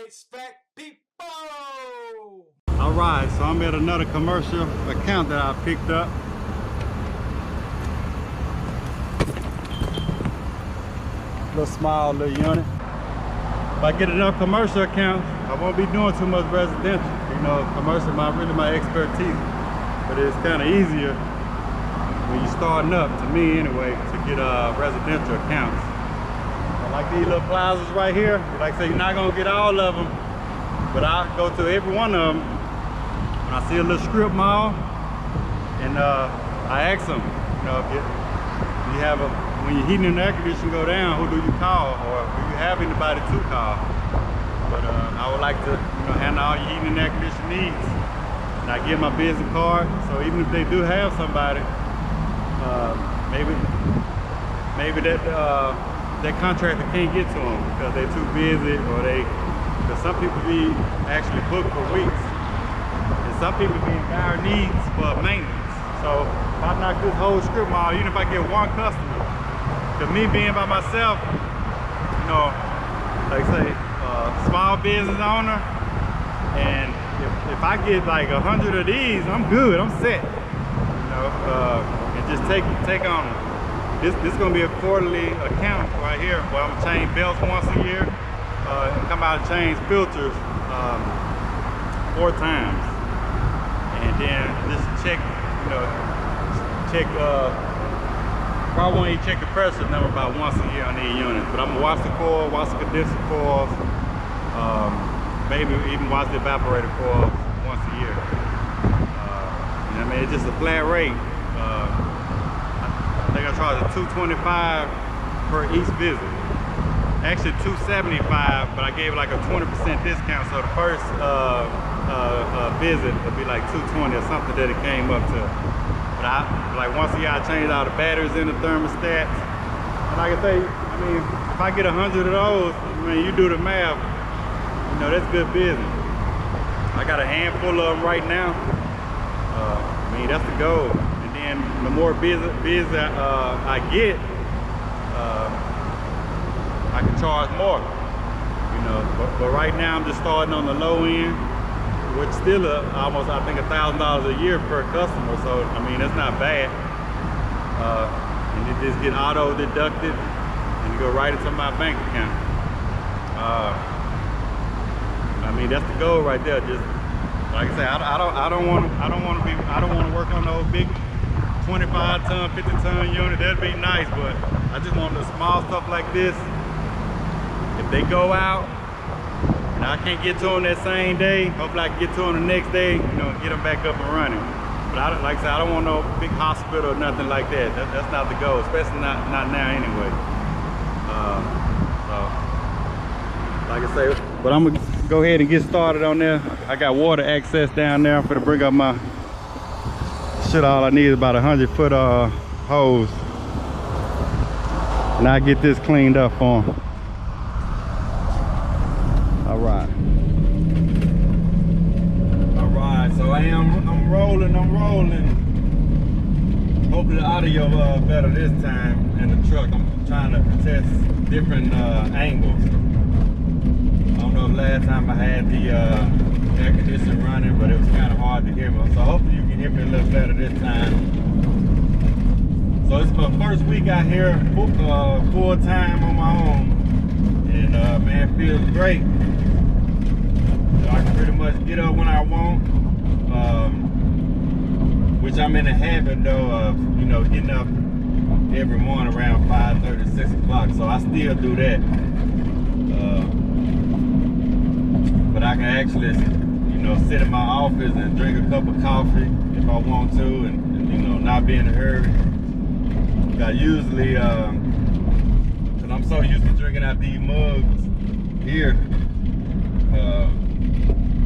HVAC people! Alright, so I'm at another commercial account that I picked up. Little small little unit. If I get enough commercial accounts, I won't be doing too much residential. You know, commercial is really my expertise. But it's kind of easier when you're starting up, to me anyway, to get residential accounts. Like these little plazas right here, like I say, you're not gonna get all of them, but I go to every one of them when I see a little strip mall, and I ask them, you know, when your heating and air conditioning go down, who do you call, or do you have anybody to call? But I would like to, you know, handle all your heating and air conditioning needs, and I give my business card. So even if they do have somebody, maybe that contractor can't get to them because they're too busy, or because some people be actually booked for weeks, and some people be in dire needs for maintenance. So if I knock this whole strip mall, even if I get one customer, to me being by myself, you know, like say, small business owner, and if I get like 100 of these, I'm good, I'm set, you know, and just take on them. This is going to be a quarterly account right here where I'm going to change belts once a year and come out and change filters 4 times. And then just check, you know, probably won't even check the pressure number about once a year on these units. But I'm going to wash the coil, wash the condenser coils, maybe even wash the evaporator coils once a year. I mean, it's just a flat rate. I think I charge $225 per each visit. Actually $275, but I gave like a 20% discount, so the first visit would be like $220 or something that it came up to. But like once a year I change all the batteries in the thermostats. And like I say, I mean, if I get 100 of those, I mean, you do the math, you know, that's good business. I got a handful of them right now. I mean, that's the goal. And the more busy I get, I can charge more, you know. But right now I'm just starting on the low end, which still almost, I think, $1,000 a year per customer. So I mean, that's not bad. And it just get auto deducted and you go right into my bank account. I mean, that's the goal right there. Just like I say, I don't want to work on those big 25-ton, 50-ton unit. That'd be nice, but I just want the small stuff like this. If they go out and I can't get to them that same day, hopefully I can get to them the next day, you know, get them back up and running. But like I said, I don't want no big hospital or nothing like that. That's not the goal, especially not now anyway. So, like I say, but I'm gonna go ahead and get started on there. I got water access down there. I'm gonna bring up my shit. All I need is about 100-foot hose, and I get this cleaned up for them. All right, so I'm rolling. Hopefully the audio better this time in the truck. I'm trying to test different angles. I don't know, last time I had the air conditioning running, but it was kind of hard to hear me. So hopefully you can hear me a little better this time. So it's my first week out here full time on my own, and man, it feels great. So I can pretty much get up when I want, which I'm in the habit though of, you know, getting up every morning around 5:30, 6 o'clock. So I still do that. But I can actually, you know, sit in my office and drink a cup of coffee if I want to, and you know, not be in a hurry. I usually, cause I'm so used to drinking out these mugs here,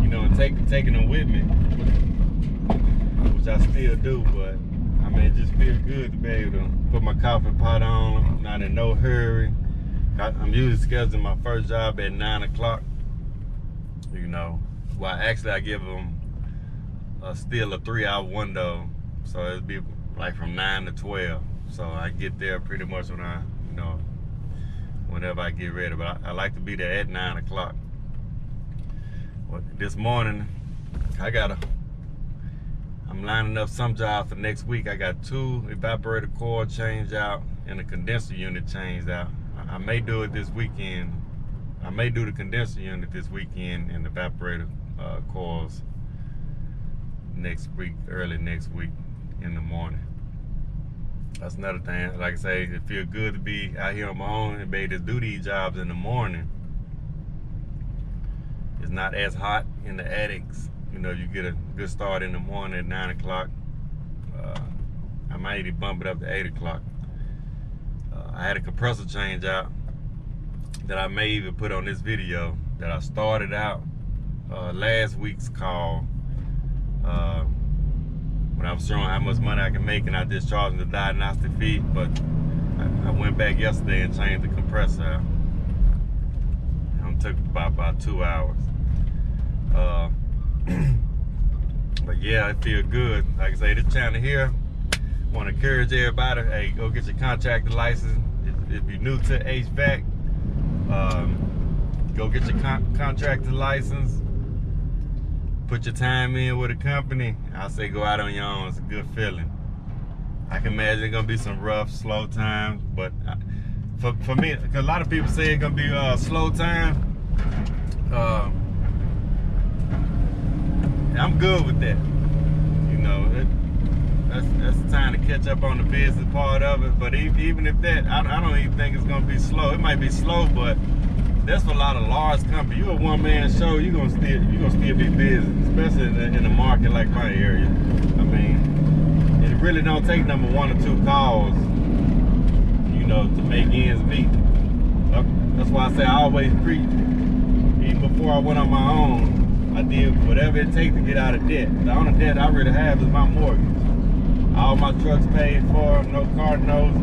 you know, and taking them with me, which I still do. But I mean, it just feels good to be able to put my coffee pot on. I'm not in no hurry. I'm usually scheduling my first job at 9 o'clock. You know, well, actually I give them still a 3-hour window, so it'd be like from 9 to 12. So I get there pretty much when I, you know, whenever I get ready. But I like to be there at 9 o'clock. this morning, I'm lining up some jobs for next week. I got 2 evaporator coil changed out and a condenser unit changed out. I may do it this weekend. I may do the condenser unit this weekend and the evaporator coils next week, early next week in the morning. That's another thing. Like I say, it feels good to be out here on my own and be able to do these jobs in the morning. It's not as hot in the attics. You know, you get a good start in the morning at 9 o'clock. I might even bump it up to 8 o'clock. I had a compressor change out that I may even put on this video that I started out last week's call when I was showing how much money I can make and I discharged the diagnostic fee, but I went back yesterday and changed the compressor out. It took about 2 hours. But yeah, it feels good. Like I say, this channel here, I want to encourage everybody, hey, go get your contractor license. If you're new to HVAC, go get your contractor license. Put your time in with a company. I say go out on your own. It's a good feeling. I can imagine it's gonna be some rough, slow times, but for me, because a lot of people say it's gonna be a slow time. I'm good with that. You know, that's time to catch up on the business part of it. But even if that, I don't even think it's gonna be slow. It might be slow, but that's for a lot of large companies. You a one-man show, you're gonna still be busy, especially in a market like my area. I mean, it really don't take number 1 or 2 calls, you know, to make ends meet. That's why I say I always preach. Even before I went on my own, I did whatever it takes to get out of debt. The only debt I really have is my mortgage. All my trucks paid for, no car notes,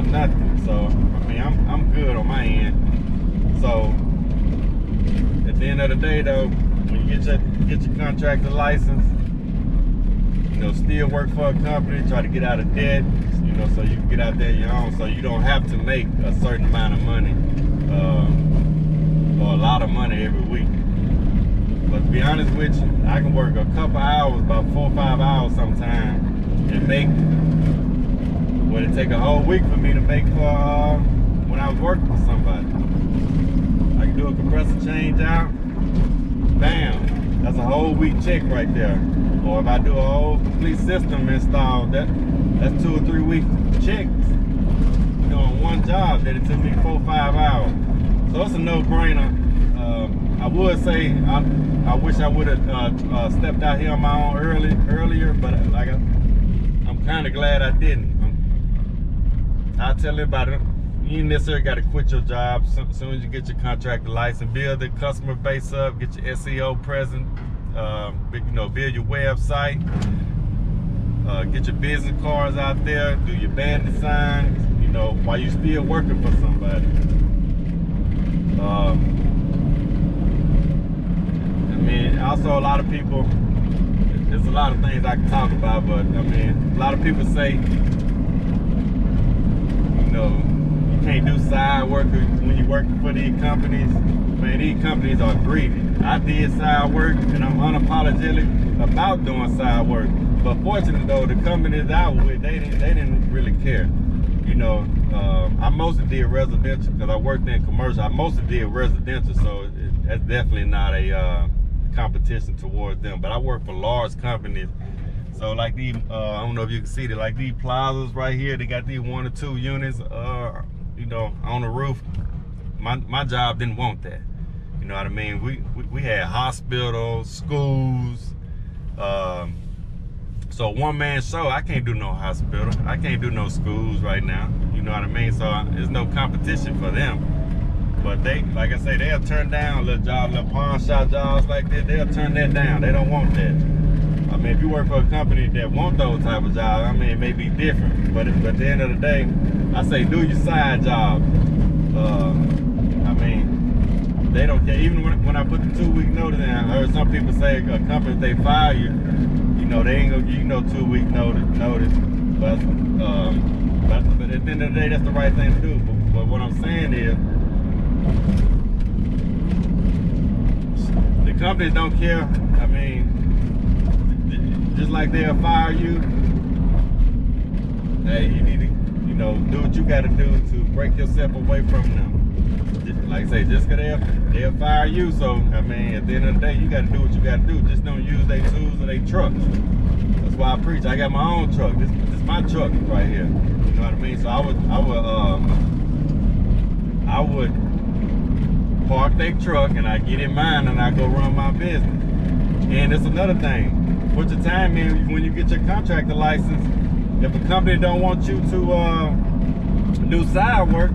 nothing. So I mean, I'm good on my end. So at the end of the day, though, when you get your contractor license, you know, still work for a company, try to get out of debt, you know, so you can get out there on your own, so you don't have to make a certain amount of money or a lot of money every week. But to be honest with you, I can work a couple hours, about 4 or 5 hours sometimes, and make what it take a whole week for me to make for when I was working for somebody. I can do a compressor change out, bam, that's a whole week check right there. Or if I do a whole complete system install, that's 2 or 3 week checks, you know, on one job that it took me 4 or 5 hours. So it's a no-brainer. I would say I wish I would have stepped out here on my own earlier, but like I'm kind of glad I didn't. I tell everybody, you ain't necessarily got to quit your job as soon as you get your contractor license. Build the customer base up, get your SEO present, you know, build your website, get your business cards out there, do your band designs, you know, while you still working for somebody. I mean, also a lot of people, there's a lot of things I can talk about, but I mean, a lot of people say, you know, you can't do side work when you're working for these companies. Man, these companies are greedy. I did side work and I'm unapologetic about doing side work. But fortunately though, the companies I was with, they didn't really care. You know, I mostly did residential because I worked in commercial. I mostly did residential, so that's definitely not a competition towards them. But I work for large companies. So like these, I don't know if you can see it, like these plazas right here, they got these 1 or 2 units, you know, on the roof. My job didn't want that. You know what I mean? We had hospitals, schools. So one-man show, I can't do no hospital. I can't do no schools right now. You know what I mean? So there's no competition for them. But they, like I say, they'll turn down little jobs, little pawn shop jobs like that. They'll turn that down. They don't want that. I mean, if you work for a company that want those type of jobs, I mean, it may be different. But at the end of the day, I say do your side job. I mean, they don't care. Even when I put the 2-week notice in, I heard some people say a company, if they fire you, you know, they ain't gonna give you no 2-week notice. But at the end of the day, that's the right thing to do. But what I'm saying is, the companies don't care. I mean, just like they'll fire you, hey, you need to, you know, do what you got to do to break yourself away from them. Like I say, just because they'll fire you, so I mean, at the end of the day, you got to do what you got to do. Just don't use their tools or their trucks. That's why I preach. I got my own truck. This my truck right here. You know what I mean? So I would park their truck and I get in mine and I go run my business. And it's another thing. Put your time in when you get your contractor license. If a company don't want you to do side work,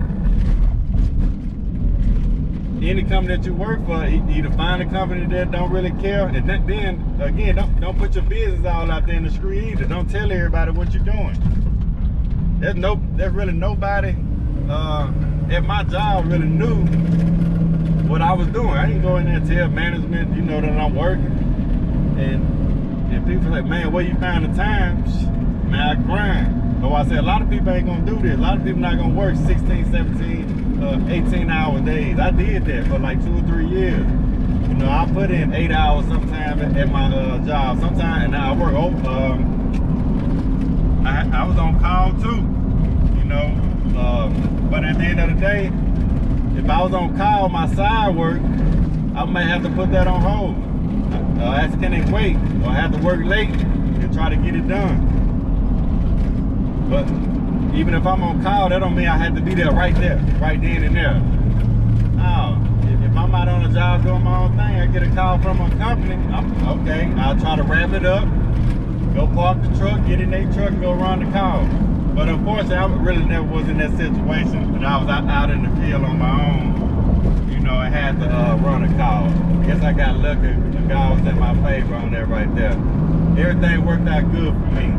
any company that you work for, either find a company that don't really care, and then again, don't put your business all out there in the street either. Don't tell everybody what you're doing. There's really nobody at my job really knew what I was doing. I didn't go in there and tell management, you know, that I'm working. And people say, man, where you find the time? Man, I grind. So I said, a lot of people ain't gonna do this. A lot of people not gonna work 16, 17, 18-hour days. I did that for like 2 or 3 years. You know, I put in 8 hours sometimes at my job. Sometimes, and I work over. I was on call too. You know, but at the end of the day, if I was on call, my side work, I may have to put that on hold. Ask can it wait, or I have to work late and try to get it done. But even if I'm on call, that don't mean I have to be there, right then and there. No, if I'm out on a job doing my own thing, I get a call from a company, okay, I'll try to wrap it up, go park the truck, get in their truck, and go run the call. But unfortunately, I really never was in that situation, but I was out in the field on my own. You know, I had to run a call. I guess I got lucky. The guy was in my favor on that right there. Everything worked out good for me.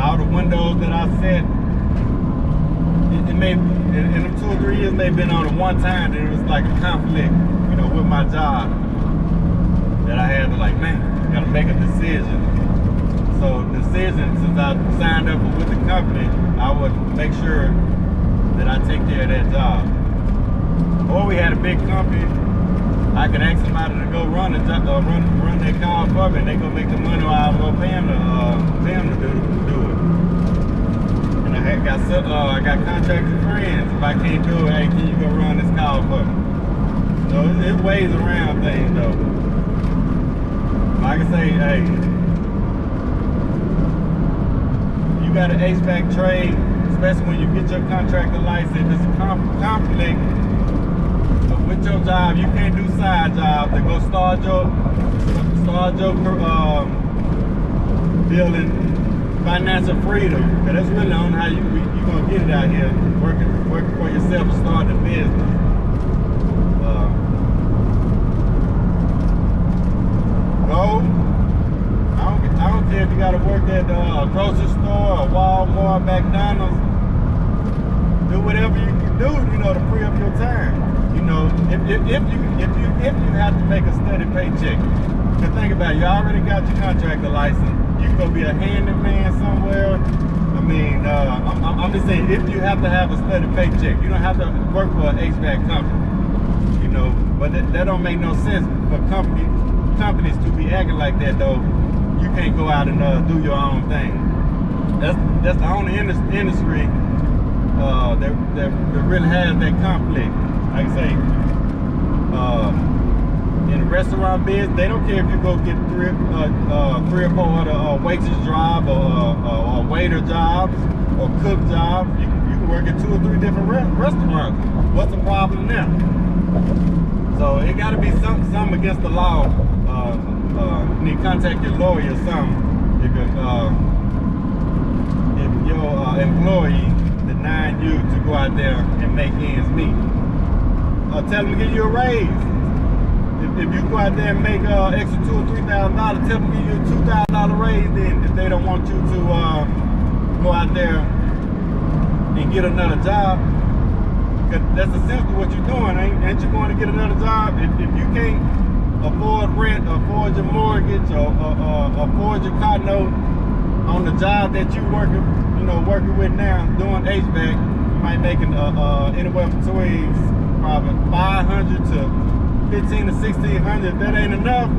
All the windows that I set, it may, in them 2 or 3 years, may have been on the one time that it was like a conflict, you know, with my job. That I had to like, man, gotta make a decision. So the decision, since I signed up with the company, I would make sure that I take care of that job. Or we had a big company, I could ask somebody to go run their car for me, and they go make the money while I go pay them to do it. And I got contractor friends. If I can't do it, hey, can you go run this car for me? So it ways around things though. Like I say, hey, you got an HVAC trade, especially when you get your contractor license, it's a conflict. With your job, you can't do side jobs to go start your building financial freedom. Cause that's really on how you gonna get it out here, working for yourself and starting a business. Go. I don't care if you gotta work at a grocery store, a Walmart, McDonald's. Do whatever you can do, you know, to free up your time. You know, if you have to make a steady paycheck, because think about it, you already got your contractor license. You go be a handyman somewhere. I mean, I'm just saying, if you have to have a steady paycheck, you don't have to work for an HVAC company. You know, but that don't make no sense for companies to be acting like that though. You can't go out and do your own thing. That's the only industry that really has that conflict. Like I say, in the restaurant business, they don't care if you go get three or four other waitress jobs or waiter jobs or cook jobs. You can work at 2 or 3 different restaurants. What's the problem there? So it got to be something against the law. You need to contact your lawyer or something. If your employee denying you to go out there and make ends meet. Tell them to give you a raise. If you go out there and make extra $2,000 or $3,000, tell them to give you a $2,000 raise then, if they don't want you to go out there and get another job. Because that's essentially what you're doing. Ain't you going to get another job? If you can't afford rent, afford your mortgage, or afford your car note on the job that you working with now, doing HVAC, you might make anywhere between probably $500 to $1,500 to $1,600. If that ain't enough,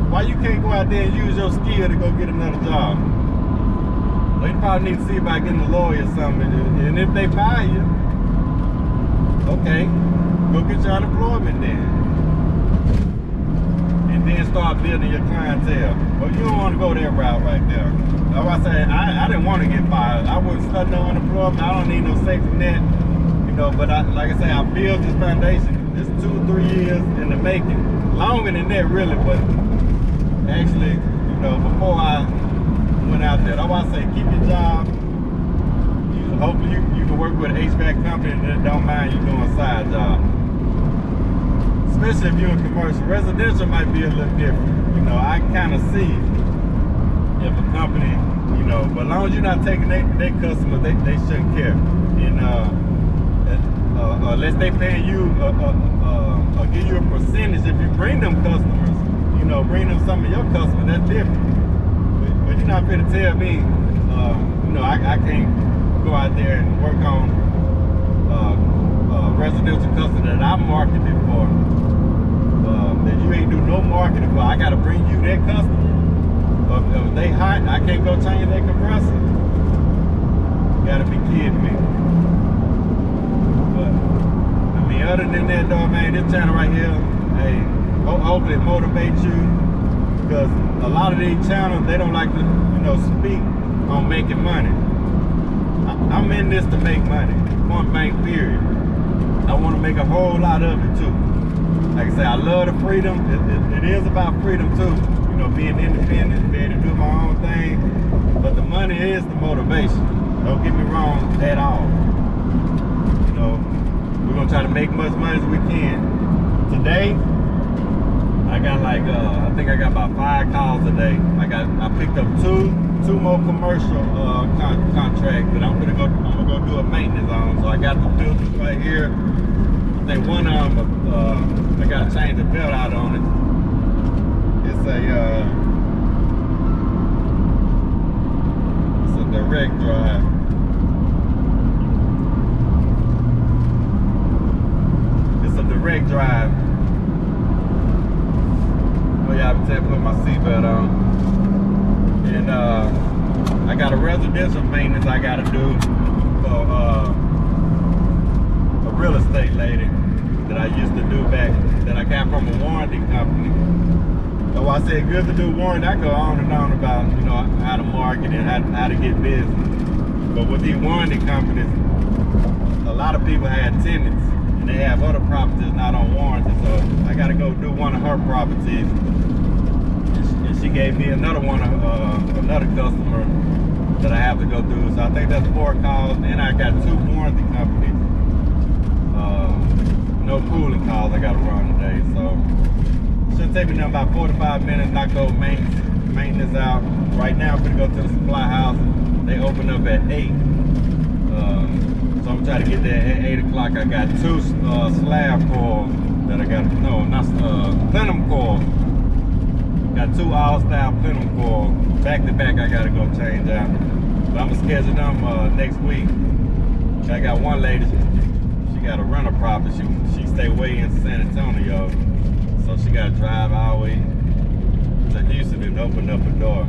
why you can't go out there and use your skill to go get another job? Well, you probably need to see about getting a lawyer or something. And if they fire you, okay, go get your unemployment then. And then start building your clientele. Well, you don't want to go that route right there. That's why I say I didn't want to get fired. I wouldn't start no unemployment. I don't need no safety net. You know, but like I say, I built this foundation. It's 2 or 3 years in the making. Longer than that, really, but actually, you know, before I went out there, that's why I say keep your job. Hopefully you can work with an HVAC company that don't mind you doing a side job. Especially if you're in commercial. Residential might be a little different. You know, I kind of see if a company, you know, but as long as you're not taking their customers, they shouldn't care. And unless they paying you or give you a percentage if you bring them customers, you know, bring them some of your customers, that's different. But you're not going to tell me, you know, I can't go out there and work on residential customers that I'm marketing for, that you ain't do no marketing for. I got to bring you their customer. If they hot, I can't go change their compressor. You got to be kidding me. But I mean, other than that though, man, this channel right here, hey, hopefully it motivates you, because a lot of these channels, they don't like to, you know, speak on making money. I'm in this to make money, point blank period. I want to make a whole lot of it too. Like I say, I love the freedom. It is about freedom too. You know, being independent, being able to do my own thing. But the money is the motivation. Don't get me wrong at all. You know, we're gonna try to make as much money as we can. Today, I got like I think I got about 5 calls a day. I picked up two more commercial contracts that I'm gonna go do a maintenance on. So I got the filters right here. I think one of them I gotta change the belt out on it. It's a direct drive. It's a direct drive. Oh yeah, I'm saying put my seatbelt on. And I got a residential maintenance I gotta do for a real estate lady that I used to do back, that I got from a warranty company. So I said good to do warranty. I go on and on about, you know, how to market and how to get business. But with these warranty companies, a lot of people had tenants and they have other properties not on warranty. So I gotta go do one of her properties. And she gave me another one, another customer that I have to go through. So I think that's 4 calls. And I got 2 warranty companies. No cooling calls I gotta run today. So shouldn't take me now about 45 minutes, knock those maintenance out. Right now I'm gonna go to the supply house. They open up at 8. So I'm trying to get there at 8 o'clock. I got 2 slab coils that I got, no, not plenum coils. Got 2 all-style plenum coils. Back to back I gotta go change out. But I'm gonna schedule them next week. I got one lady, she got a rental property. She stay way in San Antonio. So she got to drive all the way to Houston and open up a door.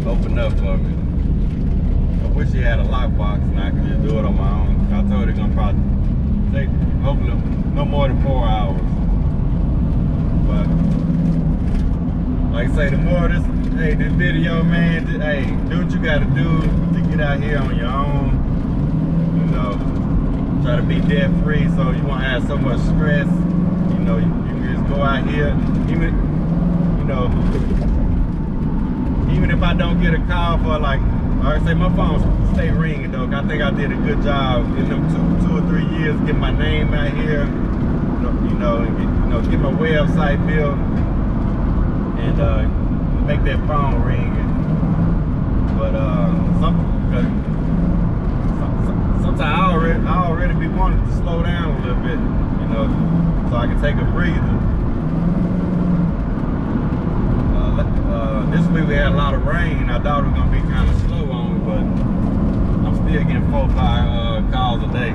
Open up for me. I wish she had a lockbox and I could just do it on my own. I told her it's going to probably take, hopefully, no more than 4 hours. But, like I say, the more this video, man, hey, do what you got to do to get out here on your own. You know, try to be debt free so you won't have so much stress. You know, you can just go out here, even, you know, even if I don't get a call for like I say, my phone stay ringing though. I think I did a good job in them two or 3 years getting my name out here, get my website built and make that phone ring. But sometimes I already be wanting to slow down a little bit, so I can take a breather. This week we had a lot of rain. I thought it was gonna be kind of slow on me, but I'm still getting 4 or 5 calls a day.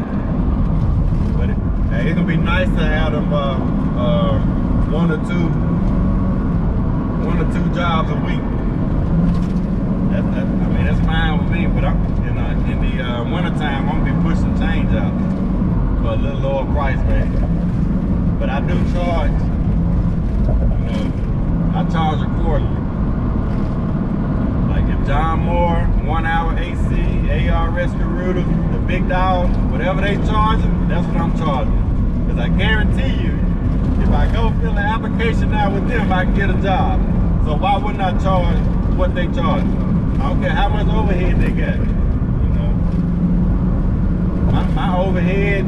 But it's gonna be nice to have them 1 or 2 1 or 2 jobs a week. I mean, that's fine with me, but in the wintertime, I'm gonna be pushing change out for a little lower price, man. But I do charge, you know, I charge a quarterly. Like if John Moore, 1 hour AC, AR rescue router, the big dog, whatever they charging, that's what I'm charging. Because I guarantee you, if I go fill an application now with them, I can get a job. So why wouldn't I charge what they charge? I don't care how much overhead they got. You know, my overhead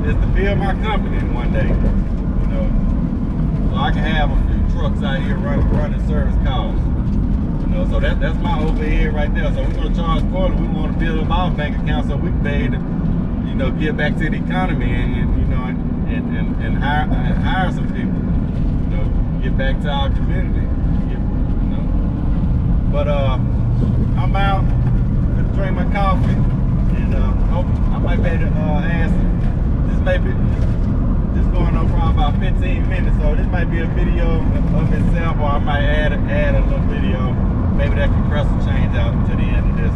is to build my company one day. You know, so I can have a few trucks out here running service calls. You know, so that's my overhead right there. So we're gonna charge quarterly. We want to build up our bank account so we can pay to, you know, give back to the economy and you know and hire some people. You know, get back to our community. You know, but I'm out to drink my coffee, and hope I might be able to ask. This going on for about 15 minutes, so this might be a video of itself, or I might add a little video. Maybe that compressor change out to the end of this.